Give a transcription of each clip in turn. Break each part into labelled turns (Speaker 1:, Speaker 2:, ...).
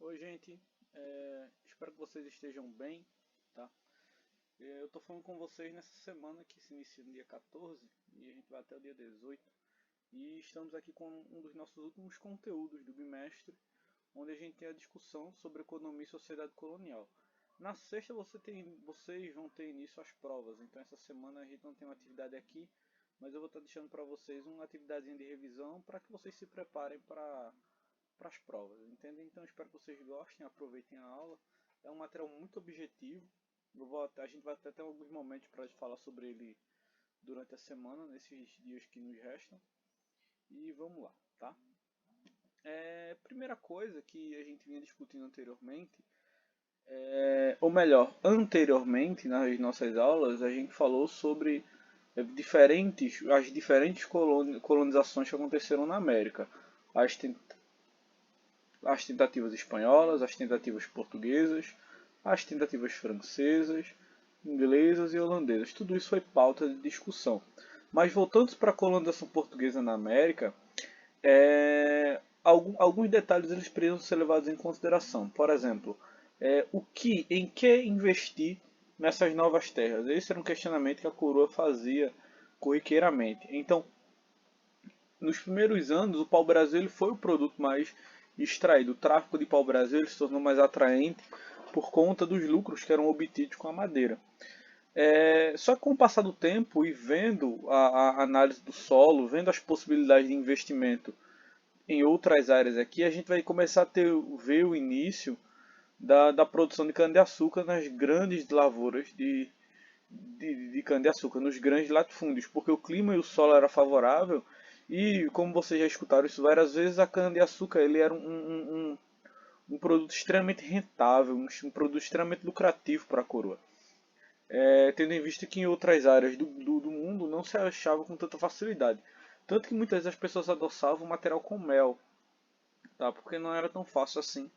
Speaker 1: Oi, gente. Espero que vocês estejam bem, tá? Eu tô falando com vocês nessa semana que se inicia no dia 14 e a gente vai até o dia 18. E estamos aqui com um dos nossos últimos conteúdos do bimestre, onde a gente tem a discussão sobre economia e sociedade colonial. Na sexta vocês vão ter início às provas, então essa semana a gente não tem uma atividade aqui, mas eu vou estar deixando para vocês uma atividadezinha de revisão para que vocês se preparem para as provas, entende? Então espero que vocês gostem, aproveitem a aula. É um material muito objetivo. A gente vai até ter alguns momentos para falar sobre ele durante a semana, nesses dias que nos restam. E vamos lá, tá? Primeira coisa que a gente vinha discutindo anteriormente, ou melhor, anteriormente nas nossas aulas, a gente falou sobre as diferentes colonizações que aconteceram na América. As as tentativas espanholas, as tentativas portuguesas, as tentativas francesas, inglesas e holandesas. Tudo isso foi pauta de discussão. Mas voltando para a colonização portuguesa na América, alguns detalhes eles precisam ser levados em consideração. Por exemplo, em que investir nessas novas terras? Esse era um questionamento que a coroa fazia corriqueiramente. Então, nos primeiros anos, o pau-brasil ele foi o produto mais extraído. O tráfico de pau-brasil ele se tornou mais atraente por conta dos lucros que eram obtidos com a madeira. Só que com o passar do tempo e vendo a análise do solo, vendo as possibilidades de investimento em outras áreas aqui, a gente vai começar a ver o início da produção de cana-de-açúcar nas grandes lavouras de cana-de-açúcar, nos grandes latifúndios, porque o clima e o solo era favorável e, como vocês já escutaram isso várias vezes, a cana-de-açúcar ele era um produto extremamente rentável, um produto extremamente lucrativo para a coroa. Tendo em vista que em outras áreas do mundo não se achava com tanta facilidade. Tanto que muitas vezes as pessoas adoçavam o material com mel, tá? Porque não era tão fácil assim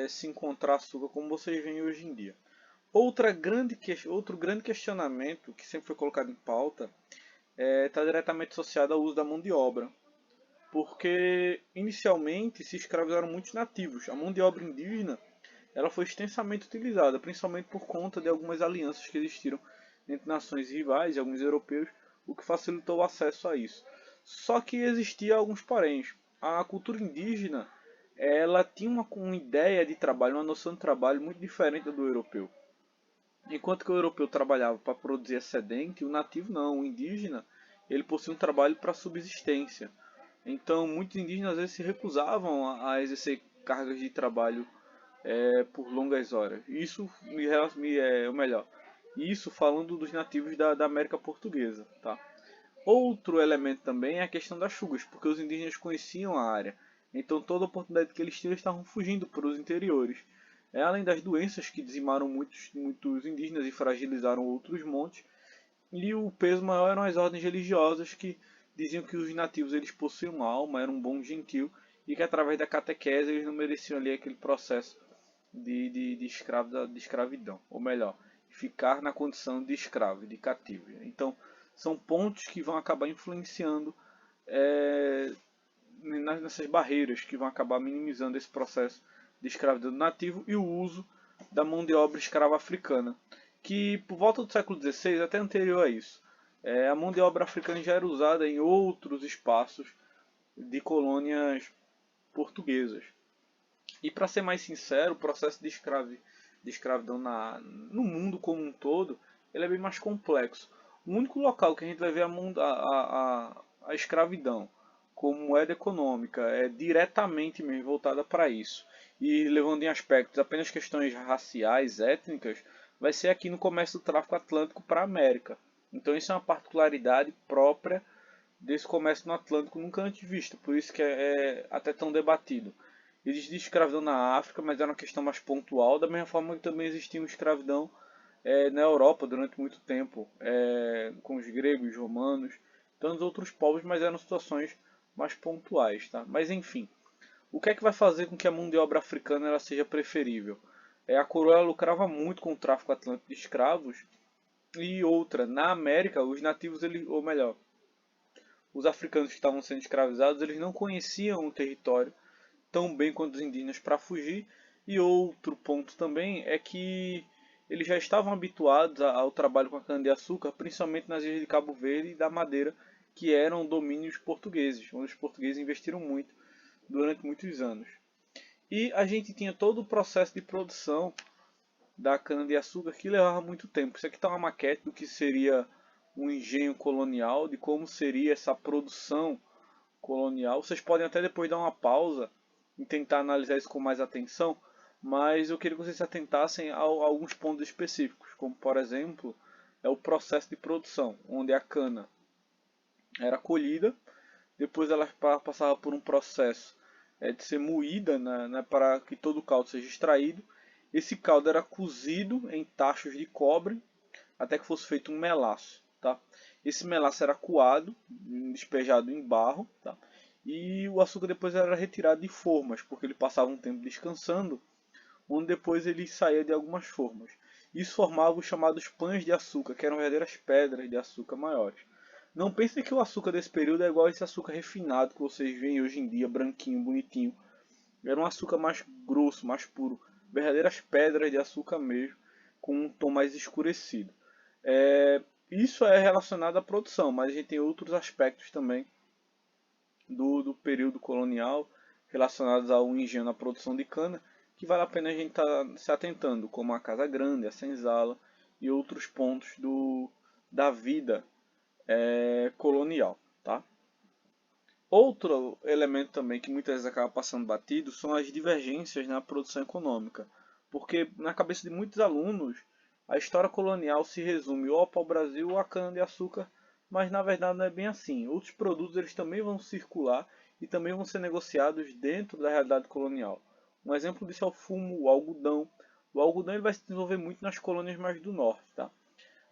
Speaker 1: se encontrar açúcar como vocês veem hoje em dia. Outro grande questionamento que sempre foi colocado em pauta está diretamente associado ao uso da mão de obra. Porque inicialmente se escravizaram muitos nativos. A mão de obra indígena ela foi extensamente utilizada, principalmente por conta de algumas alianças que existiram entre nações rivais e alguns europeus, o que facilitou o acesso a isso. Só que existia alguns poréns. A cultura indígena ela tinha uma ideia de trabalho, uma noção de trabalho muito diferente da do europeu. Enquanto que o europeu trabalhava para produzir excedente, o nativo não, o indígena, ele possuía um trabalho para subsistência. Então, muitos indígenas às vezes se recusavam a exercer cargas de trabalho por longas horas. Isso ou melhor, isso falando dos nativos da América Portuguesa, tá? Outro elemento também é a questão das fugas, porque os indígenas conheciam a área, então toda oportunidade que eles tinham eles estavam fugindo para os interiores. Além das doenças que dizimaram muitos indígenas e fragilizaram outros montes, e o peso maior eram as ordens religiosas que diziam que os nativos eles possuíam alma, eram um bom gentil e que através da catequese eles não mereciam ali aquele processo de escravidão, ou melhor, ficar na condição de escravo, de cativo. Então, são pontos que vão acabar influenciando nessas barreiras que vão acabar minimizando esse processo de escravidão do nativo e o uso da mão de obra escrava africana, que por volta do século XVI, até anterior a isso, a mão de obra africana já era usada em outros espaços de colônias portuguesas. E para ser mais sincero, o processo de escravidão no mundo como um todo, ele é bem mais complexo. O único local que a gente vai ver a escravidão como moeda econômica é diretamente mesmo voltada para isso. E levando em aspectos apenas questões raciais, étnicas, vai ser aqui no comércio do tráfico atlântico para a América. Então isso é uma particularidade própria desse comércio no Atlântico nunca antes visto, por isso que é até tão debatido. Existia escravidão na África, mas era uma questão mais pontual, da mesma forma que também existia escravidão na Europa durante muito tempo, com os gregos, romanos, tantos outros povos, mas eram situações mais pontuais. Tá? Mas enfim, o que é que vai fazer com que a mão de obra africana ela seja preferível? A coroa lucrava muito com o tráfico atlântico de escravos, e outra, na América, os nativos, ou melhor, os africanos que estavam sendo escravizados, eles não conheciam o território, tão bem quanto os indígenas para fugir. E outro ponto também é que eles já estavam habituados ao trabalho com a cana-de-açúcar, principalmente nas ilhas de Cabo Verde e da Madeira, que eram domínios portugueses, onde os portugueses investiram muito durante muitos anos. E a gente tinha todo o processo de produção da cana-de-açúcar que levava muito tempo. Isso aqui está uma maquete do que seria um engenho colonial, de como seria essa produção colonial. Vocês podem até depois dar uma pausa e tentar analisar isso com mais atenção, mas eu queria que vocês se atentassem a alguns pontos específicos, como por exemplo é o processo de produção, onde a cana era colhida, depois ela passava por um processo de ser moída, né, para que todo o caldo seja extraído. Esse caldo era cozido em tachos de cobre até que fosse feito um melaço. Tá? Esse melaço era coado, despejado em barro, tá? E o açúcar depois era retirado de formas, porque ele passava um tempo descansando, onde depois ele saía de algumas formas. Isso formava os chamados pães de açúcar, que eram verdadeiras pedras de açúcar maiores. Não pensem que o açúcar desse período é igual a esse açúcar refinado que vocês veem hoje em dia, branquinho, bonitinho. Era um açúcar mais grosso, mais puro. Verdadeiras pedras de açúcar mesmo, com um tom mais escurecido. Isso é relacionado à produção, mas a gente tem outros aspectos também do período colonial relacionados ao engenho na produção de cana, que vale a pena a gente estar se atentando, como a Casa Grande, a Senzala e outros pontos da vida colonial. Tá? Outro elemento também que muitas vezes acaba passando batido são as divergências na produção econômica, porque na cabeça de muitos alunos a história colonial se resume ou ao pau-brasil ou à cana-de-açúcar, mas na verdade não é bem assim. Outros produtos eles também vão circular e também vão ser negociados dentro da realidade colonial. Um exemplo disso é o fumo, o algodão. O algodão ele vai se desenvolver muito nas colônias mais do norte. Tá?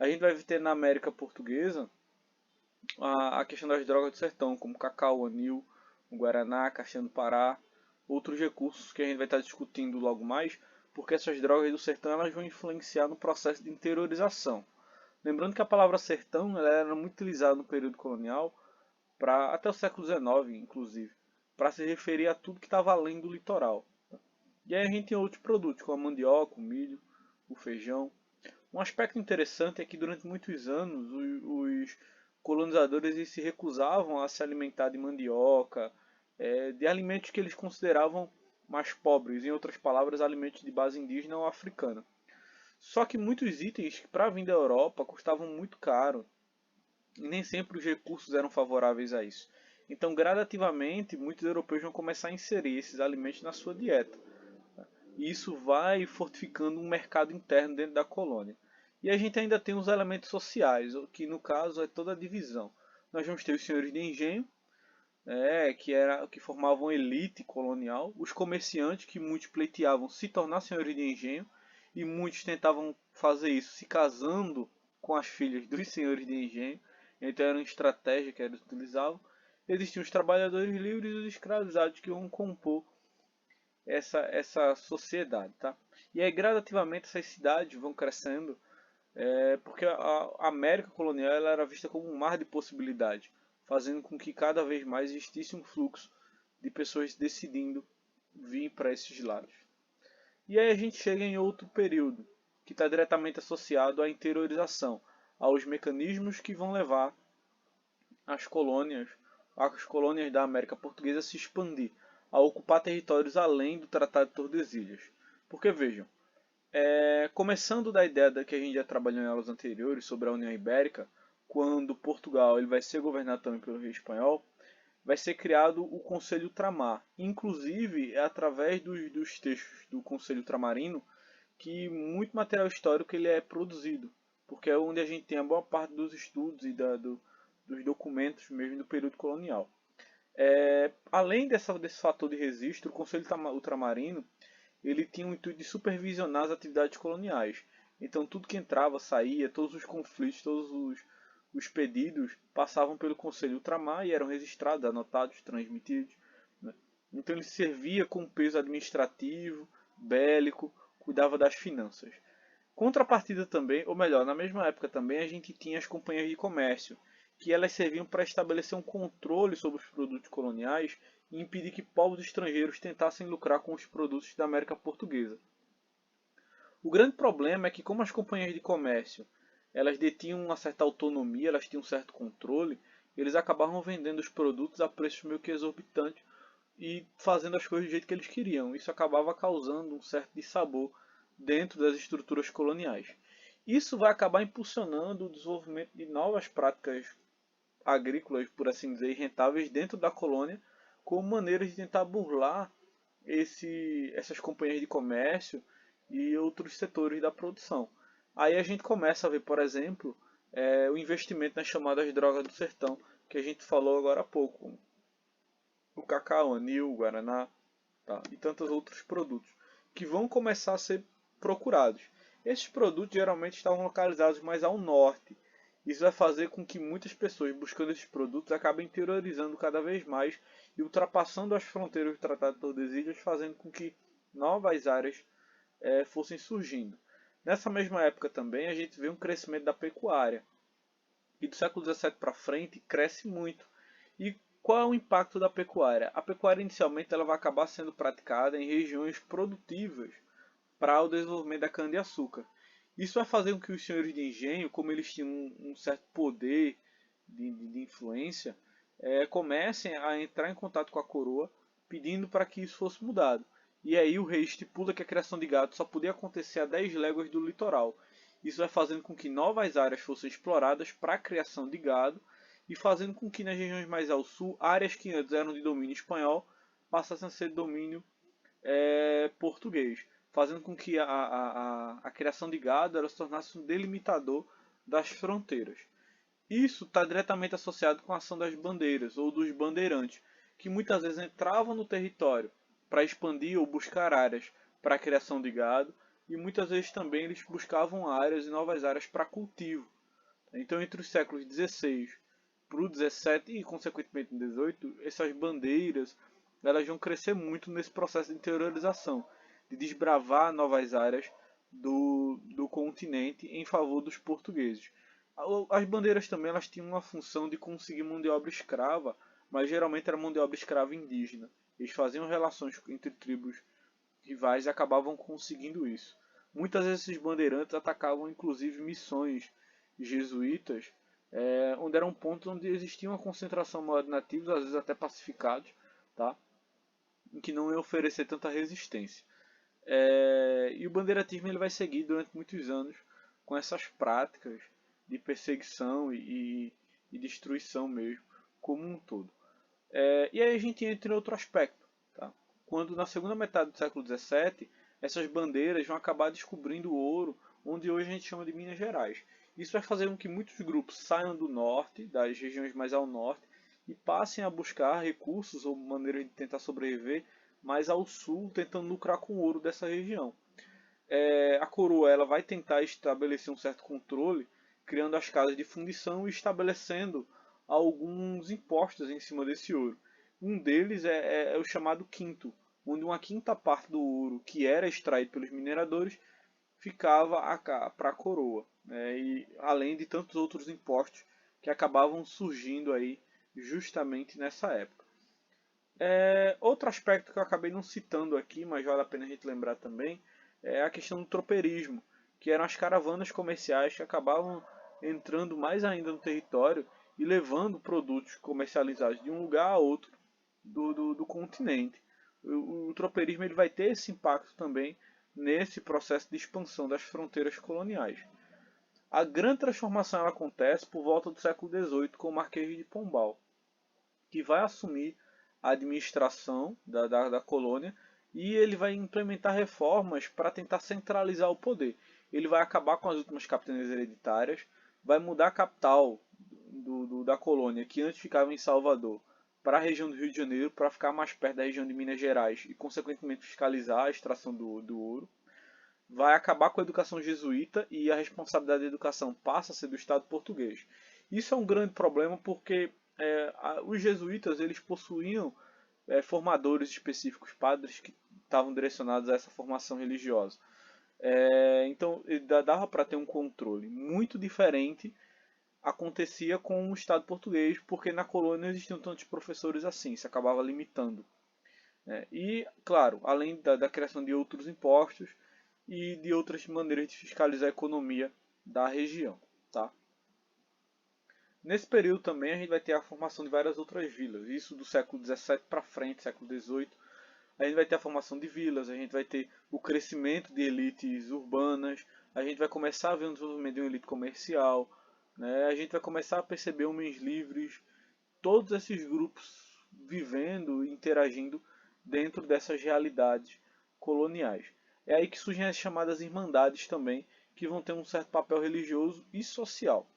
Speaker 1: A gente vai ter na América Portuguesa a questão das drogas do sertão, como cacau, anil, o guaraná, castanha do Pará, outros recursos que a gente vai estar discutindo logo mais, porque essas drogas do sertão elas vão influenciar no processo de interiorização. Lembrando que a palavra sertão ela era muito utilizada no período colonial, até o século XIX, inclusive, para se referir a tudo que estava além do litoral. E aí a gente tem outros produtos, como a mandioca, o milho, o feijão. Um aspecto interessante é que durante muitos anos os colonizadores se recusavam a se alimentar de mandioca, de alimentos que eles consideravam mais pobres, em outras palavras, alimentos de base indígena ou africana. Só que muitos itens para vir da Europa custavam muito caro e nem sempre os recursos eram favoráveis a isso. Então, gradativamente, muitos europeus vão começar a inserir esses alimentos na sua dieta. E isso vai fortificando um mercado interno dentro da colônia. E a gente ainda tem os elementos sociais, que no caso é toda a divisão. Nós vamos ter os senhores de engenho, que formavam elite colonial, os comerciantes que muitos pleiteavam se tornar senhores de engenho e muitos tentavam fazer isso se casando com as filhas dos senhores de engenho, então era uma estratégia que eles utilizavam. Existiam os trabalhadores livres e os escravizados que iam compor essa sociedade. Tá? E aí gradativamente essas cidades vão crescendo, porque a América colonial ela era vista como um mar de possibilidades, fazendo com que cada vez mais existisse um fluxo de pessoas decidindo vir para esses lados. E aí a gente chega em outro período, que está diretamente associado à interiorização, aos mecanismos que vão levar as colônias da América Portuguesa a se expandir, a ocupar territórios além do Tratado de Tordesilhas. Porque vejam, começando da ideia que a gente já trabalhou em aulas anteriores sobre a União Ibérica, quando Portugal ele vai ser governado também pelo rei espanhol, vai ser criado o Conselho Ultramar. Inclusive, é através dos textos do Conselho Ultramarino que muito material histórico ele é produzido, porque é onde a gente tem a boa parte dos estudos e dos documentos mesmo do período colonial. Além desse fator de registro, o Conselho Ultramarino ele tinha o intuito de supervisionar as atividades coloniais. Então tudo que entrava, saía, todos os conflitos, todos os pedidos passavam pelo Conselho Ultramar e eram registrados, anotados, transmitidos. Né? Então ele servia com peso administrativo, bélico, cuidava das finanças. Contrapartida também, ou melhor, na mesma época também a gente tinha as companhias de comércio, que elas serviam para estabelecer um controle sobre os produtos coloniais e impedir que povos estrangeiros tentassem lucrar com os produtos da América Portuguesa. O grande problema é que, como as companhias de comércio elas detinham uma certa autonomia, elas tinham um certo controle, eles acabavam vendendo os produtos a preços meio que exorbitantes e fazendo as coisas do jeito que eles queriam. Isso acabava causando um certo dissabor dentro das estruturas coloniais. Isso vai acabar impulsionando o desenvolvimento de novas práticas agrícolas, por assim dizer, rentáveis dentro da colônia, como maneiras de tentar burlar essas companhias de comércio e outros setores da produção. Aí a gente começa a ver, por exemplo, o investimento nas chamadas drogas do sertão, que a gente falou agora há pouco. O cacau, anil, o guaraná, tá? E tantos outros produtos que vão começar a ser procurados. Esses produtos geralmente estavam localizados mais ao norte. Isso vai fazer com que muitas pessoas buscando esses produtos acabem interiorizando cada vez mais e ultrapassando as fronteiras do Tratado de Tordesilhas, fazendo com que novas áreas fossem surgindo. Nessa mesma época também a gente vê um crescimento da pecuária. E do século XVII para frente cresce muito. E qual é o impacto da pecuária? A pecuária inicialmente ela vai acabar sendo praticada em regiões produtivas para o desenvolvimento da cana-de-açúcar. Isso vai fazer com que os senhores de engenho, como eles tinham um certo poder de influência, comecem a entrar em contato com a coroa pedindo para que isso fosse mudado. E aí o rei estipula que a criação de gado só podia acontecer a 10 léguas do litoral. Isso vai fazendo com que novas áreas fossem exploradas para a criação de gado e fazendo com que nas regiões mais ao sul, áreas que antes eram de domínio espanhol passassem a ser de domínio português, fazendo com que a criação de gado ela se tornasse um delimitador das fronteiras. Isso está diretamente associado com a ação das bandeiras ou dos bandeirantes, que muitas vezes entravam no território para expandir ou buscar áreas para a criação de gado, e muitas vezes também eles buscavam áreas e novas áreas para cultivo. Então, entre os séculos XVI para o XVII e, consequentemente, no XVIII, essas bandeiras elas vão crescer muito nesse processo de interiorização, de desbravar novas áreas do continente em favor dos portugueses. As bandeiras também elas tinham uma função de conseguir mão de obra escrava, mas geralmente era mão de obra escrava indígena. Eles faziam relações entre tribos rivais e acabavam conseguindo isso. Muitas vezes esses bandeirantes atacavam inclusive missões jesuítas, onde eram pontos onde existia uma concentração maior de nativos, às vezes até pacificados, tá? Em que não ia oferecer tanta resistência. E o bandeiratismo ele vai seguir durante muitos anos com essas práticas de perseguição e destruição mesmo, como um todo. E aí a gente entra em outro aspecto. Tá? Quando na segunda metade do século XVII, essas bandeiras vão acabar descobrindo o ouro, onde hoje a gente chama de Minas Gerais. Isso vai fazer com que muitos grupos saiam do norte, das regiões mais ao norte, e passem a buscar recursos ou maneiras de tentar sobreviver mais ao sul, tentando lucrar com o ouro dessa região. A coroa ela vai tentar estabelecer um certo controle, criando as casas de fundição e estabelecendo alguns impostos em cima desse ouro. Um deles é o chamado quinto, onde uma quinta parte do ouro que era extraído pelos mineradores ficava para a coroa, e além de tantos outros impostos que acabavam surgindo aí justamente nessa época. Outro aspecto que eu acabei não citando aqui, mas vale a pena a gente lembrar também, é a questão do tropeirismo, que eram as caravanas comerciais que acabavam entrando mais ainda no território e levando produtos comercializados de um lugar a outro do continente. O tropeirismo ele vai ter esse impacto também nesse processo de expansão das fronteiras coloniais. A grande transformação ela acontece por volta do século XVIII com o Marquês de Pombal, que vai assumir a administração da colônia e ele vai implementar reformas para tentar centralizar o poder. Ele vai acabar com as últimas capitanias hereditárias, vai mudar a capital da colônia, que antes ficava em Salvador, para a região do Rio de Janeiro, para ficar mais perto da região de Minas Gerais e, consequentemente, fiscalizar a extração do ouro. Vai acabar com a educação jesuíta e a responsabilidade da educação passa a ser do Estado português. Isso é um grande problema porque os jesuítas eles possuíam formadores específicos, padres que estavam direcionados a essa formação religiosa. Então dava para ter um controle muito diferente acontecia com o Estado português, porque na colônia não existiam tantos professores assim, se acabava limitando. Né? E, claro, além da criação de outros impostos e de outras maneiras de fiscalizar a economia da região. Tá? Nesse período também a gente vai ter a formação de várias outras vilas, isso do século XVII para frente, século XVIII. A gente vai ter a formação de vilas, a gente vai ter o crescimento de elites urbanas, a gente vai começar a ver um desenvolvimento de uma elite comercial, né? A gente vai começar a perceber homens livres, todos esses grupos vivendo, interagindo dentro dessas realidades coloniais. É aí que surgem as chamadas irmandades também, que vão ter um certo papel religioso e social.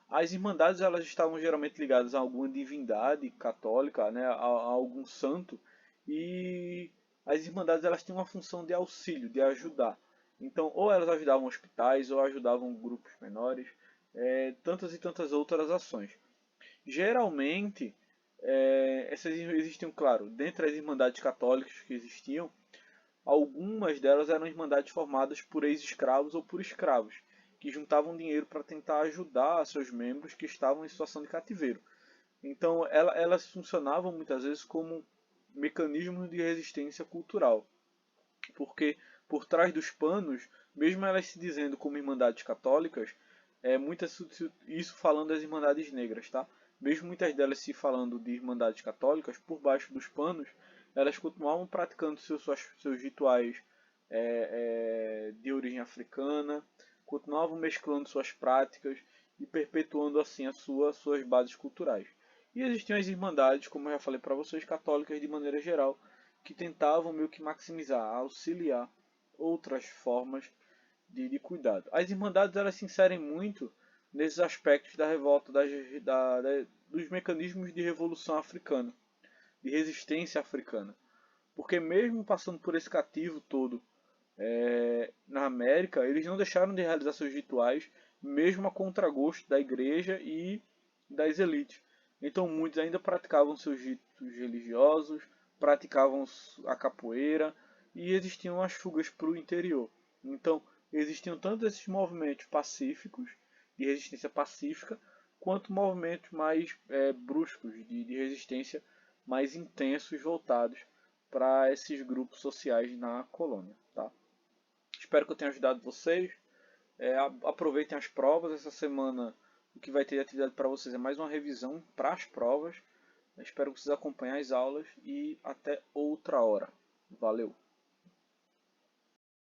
Speaker 1: As irmandades elas estavam geralmente ligadas a alguma divindade católica, né, a algum santo, e as irmandades elas tinham uma função de auxílio, de ajudar. Então, ou elas ajudavam hospitais, ou ajudavam grupos menores, tantas e tantas outras ações. Geralmente, essas existiam, claro, dentre as irmandades católicas que existiam, algumas delas eram irmandades formadas por ex-escravos ou por escravos, que juntavam dinheiro para tentar ajudar seus membros que estavam em situação de cativeiro. Então, elas funcionavam muitas vezes como mecanismos de resistência cultural, porque por trás dos panos, mesmo elas se dizendo como irmandades católicas, isso falando das irmandades negras, tá? Mesmo muitas delas se falando de irmandades católicas, por baixo dos panos, elas continuavam praticando seus rituais de origem africana, continuavam mesclando suas práticas e perpetuando assim suas bases culturais. E existiam as irmandades, como eu já falei para vocês, católicas de maneira geral, que tentavam meio que maximizar, auxiliar outras formas de cuidado. As irmandades elas se inserem muito nesses aspectos da revolta, dos mecanismos de revolução africana, de resistência africana. Porque mesmo passando por esse cativo todo na América, eles não deixaram de realizar seus rituais, mesmo a contragosto da igreja e das elites. Então muitos ainda praticavam seus ritos religiosos, praticavam a capoeira e existiam as fugas para o interior. Então existiam tanto esses movimentos pacíficos, de resistência pacífica, quanto movimentos mais bruscos, de resistência mais intensos, voltados para esses grupos sociais na colônia. Tá? Espero que eu tenha ajudado vocês. Aproveitem as provas. Essa semana o que vai ter de atividade para vocês é mais uma revisão para as provas. Espero que vocês acompanhem as aulas e até outra hora. Valeu!